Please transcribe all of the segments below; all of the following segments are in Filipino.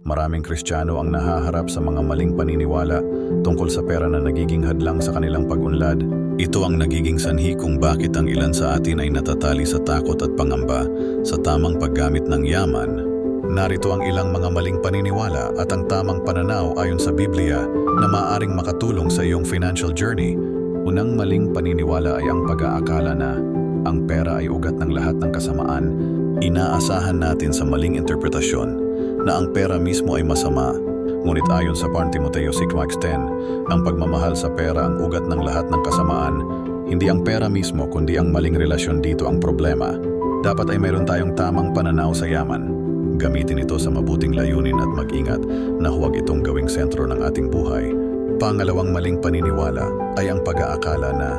Maraming Kristiyano ang nahaharap sa mga maling paniniwala tungkol sa pera na nagiging hadlang sa kanilang pag-unlad. Ito ang nagiging sanhi kung bakit ang ilan sa atin ay natatali sa takot at pangamba sa tamang paggamit ng yaman. Narito ang ilang mga maling paniniwala at ang tamang pananaw ayon sa Biblia na maaaring makatulong sa iyong financial journey. Unang maling paniniwala ay ang pag-aakala na ang pera ay ugat ng lahat ng kasamaan. Inaasahan natin sa maling interpretasyon na ang pera mismo ay masama. Ngunit ayon sa 1 Timoteo 6:10, ang pagmamahal sa pera ang ugat ng lahat ng kasamaan. Hindi ang pera mismo kundi ang maling relasyon dito ang problema. Dapat ay mayroon tayong tamang pananaw sa yaman. Gamitin ito sa mabuting layunin at mag-ingat na huwag itong gawing sentro ng ating buhay. Pangalawang maling paniniwala ay ang pag-aakala na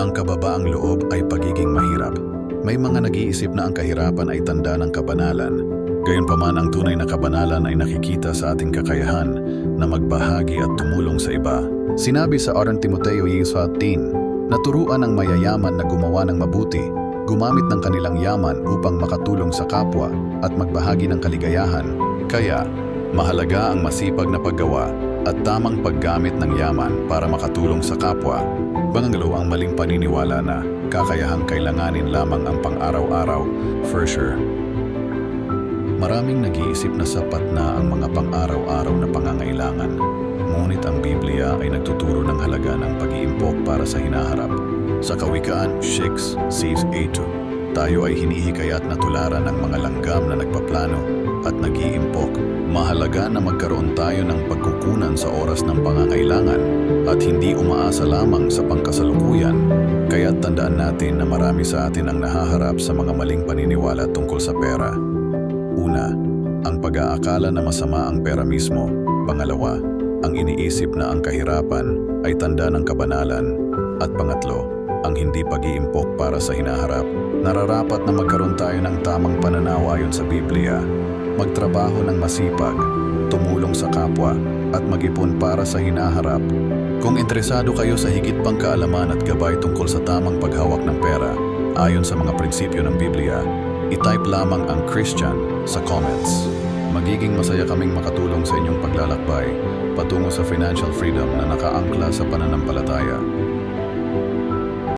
ang kababaang loob ay pagiging mahirap. May mga nag-iisip na ang kahirapan ay tanda ng kabanalan. Gayunpaman, ang tunay na kabanalan ay nakikita sa ating kakayahan na magbahagi at tumulong sa iba. Sinabi sa 2 Timoteo 1:10, naturuan ang mayayaman na gumawa ng mabuti, gumamit ng kanilang yaman upang makatulong sa kapwa at magbahagi ng kaligayahan. Kaya, mahalaga ang masipag na paggawa at tamang paggamit ng yaman para makatulong sa kapwa. Pangalawa, ang maling paniniwala na kakayahang kailanganin lamang ang pang-araw-araw, for sure. Maraming nag-iisip na sapat na ang mga pang-araw-araw na pangangailangan. Ngunit ang Biblia ay nagtuturo ng halaga ng pag-iimpok para sa hinaharap. Sa Kawikaan 6:8, tayo ay hinihikayat na tularan ng mga langgam na nagpaplano at nag-iimpok. Mahalaga na magkaroon tayo ng pagkukunan sa oras ng pangangailangan at hindi umaasa lamang sa pangkasalukuyan. Kaya't tandaan natin na marami sa atin ang nahaharap sa mga maling paniniwala tungkol sa pera. Una, ang pag-aakala na masama ang pera mismo. Pangalawa, ang iniisip na ang kahirapan ay tanda ng kabanalan. At pangatlo, ang hindi pag-iimpok para sa hinaharap. Nararapat na magkaroon tayo ng tamang pananaw ayon sa Biblia. Magtrabaho ng masipag, tumulong sa kapwa, at mag-ipon para sa hinaharap. Kung interesado kayo sa higit pang kaalaman at gabay tungkol sa tamang paghawak ng pera, ayon sa mga prinsipyo ng Biblia, i-type lamang ang Christian sa comments. Magiging masaya kaming makatulong sa inyong paglalakbay patungo sa financial freedom na nakaangkla sa pananampalataya.